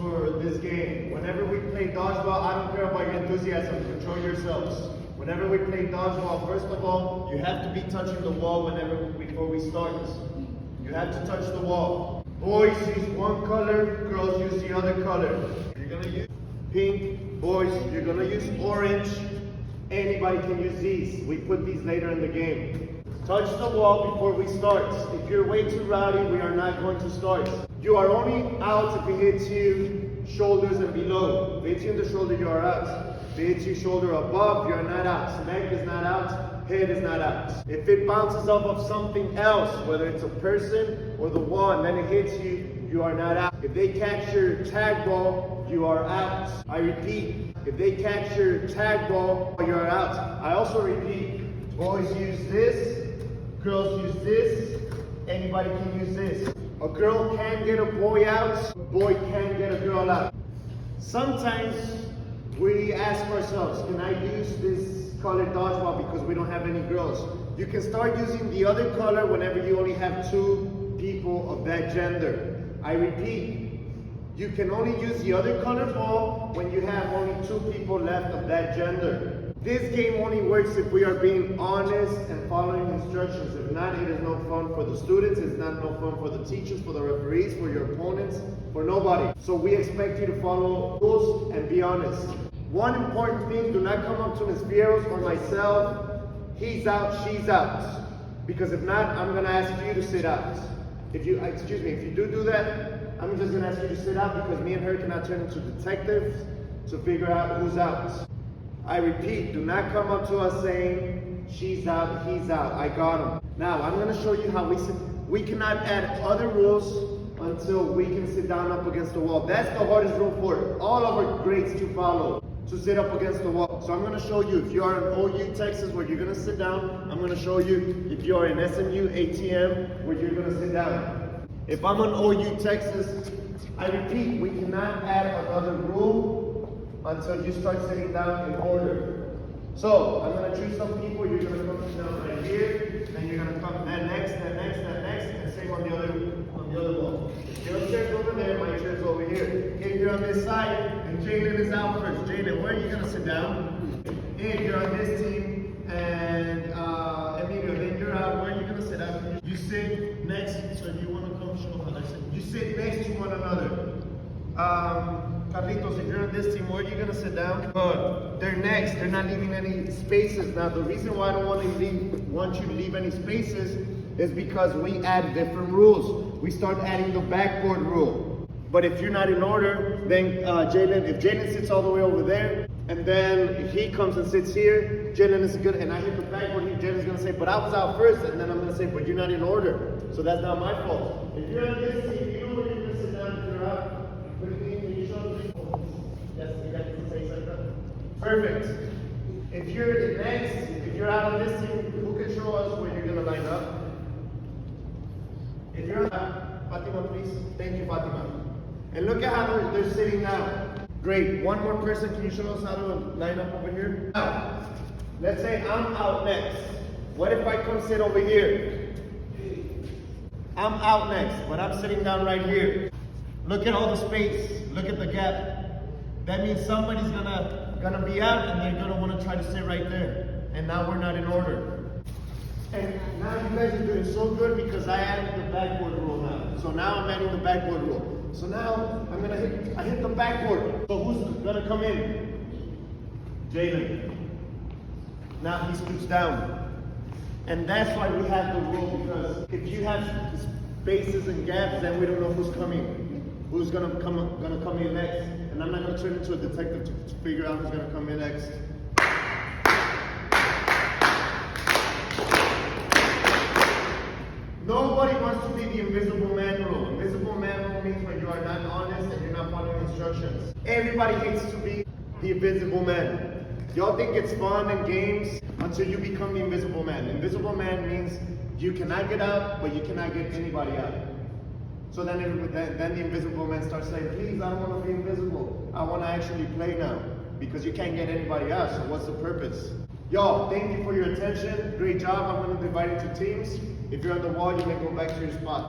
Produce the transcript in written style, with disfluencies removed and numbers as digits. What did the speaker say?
for this game. Whenever we play dodgeball, I don't care about your enthusiasm, control yourselves. Whenever we play dodgeball, first of all, you have to be touching the wall before we start. You have to touch the wall. Boys use one color, girls use the other color. You're gonna use pink, boys, you're gonna use orange. Anybody can use these. We put these later in the game. Touch the wall before we start. If you're way too rowdy, we are not going to start. You are only out if it hits you shoulders and below. If it hits you in the shoulder, you are out. If it hits you shoulder above, you are not out. Neck is not out. Head is not out. If it bounces off of something else, whether it's a person or the wall, and then it hits you, you are not out. If they catch your tag ball, you are out. I repeat, if they catch your tag ball, you are out. I also repeat, boys use this, girls use this, anybody can use this. A girl can get a boy out, a boy can get a girl out. Sometimes we ask ourselves, can I use this colored dodgeball because we don't have any girls? You can start using the other color whenever you only have 2 people of that gender. I repeat, you can only use the other color ball when you have only 2 people left of that gender. This game only works if we are being honest and following instructions. If not, it is no fun for the students, it's not no fun for the teachers, for the referees, for your opponents, for nobody. So we expect you to follow rules and be honest. One important thing, do not come up to Ms. Fierros or myself, he's out, she's out. Because if not, I'm gonna ask you to sit out. If you do that, I'm just gonna ask you to sit out because me and her cannot turn into detectives to figure out who's out. I repeat, do not come up to us saying, she's out, he's out, I got him. Now, I'm gonna show you how we sit. We cannot add other rules until we can sit down up against the wall. That's the hardest rule for all of our grades to follow, to sit up against the wall. So I'm gonna show you, if you are in OU, Texas, where you're gonna sit down, I'm gonna show you if you are in SMU, ATM, where you're gonna sit down. If I'm on OU, Texas, I repeat, we cannot add another rule until you start sitting down in order. So, I'm gonna choose some people, you're gonna come down right here, then you're gonna come that next, and same on the other wall. Your chair's over there, my chair's over here. If you're on this side, and Jalen is out first. Jalen, where are you gonna sit down? If you're on this team, and Emilio, then you're out, where are you gonna sit down? You sit next, so if you wanna come show how I sit, you sit next to one another. Carlitos, if you're on this team, where are you gonna sit down? Good. They're next. They're not leaving any spaces. Now, the reason why I don't want you to leave any spaces is because we add different rules. We start adding the backboard rule. But if you're not in order, then if Jalen sits all the way over there, and then he comes and sits here, Jalen is good, and I hit the backboard here, Jalen's gonna say, but I was out first, and then I'm gonna say, but you're not in order. So that's not my fault. If you're on this team, you know where you're gonna sit down if you're out. Perfect. If you're next, if you're out on this team, who can show us where you're gonna line up? If you're Fatima, please. Thank you, Fatima. And look at how they're sitting now. Great. One more person. Can you show us how to line up over here? Now, let's say I'm out next. What if I come sit over here? I'm out next, but I'm sitting down right here. Look at all the space. Look at the gap. That means somebody's gonna be out and they're gonna wanna try to sit right there. And now we're not in order. And now you guys are doing so good because I added the backboard rule now. So now I'm adding the backboard rule. So now I hit the backboard. So who's gonna come in? Jalen. Now he scoots down. And that's why we have the rule, because if you have spaces and gaps, then we don't know who's coming. Who's gonna come in next? And I'm not gonna turn into a detective to figure out who's gonna come in next. Nobody wants to be the invisible man rule. Invisible man rule means when you are not honest and you're not following instructions. Everybody hates to be the invisible man. Y'all think it's fun and games until you become the invisible man. Invisible man means you cannot get out, but you cannot get anybody out. So then the invisible man starts saying, please, I don't want to be invisible. I want to actually play now. Because you can't get anybody out, so what's the purpose? Y'all, thank you for your attention. Great job. I'm going to divide into teams. If you're on the wall, you may go back to your spot.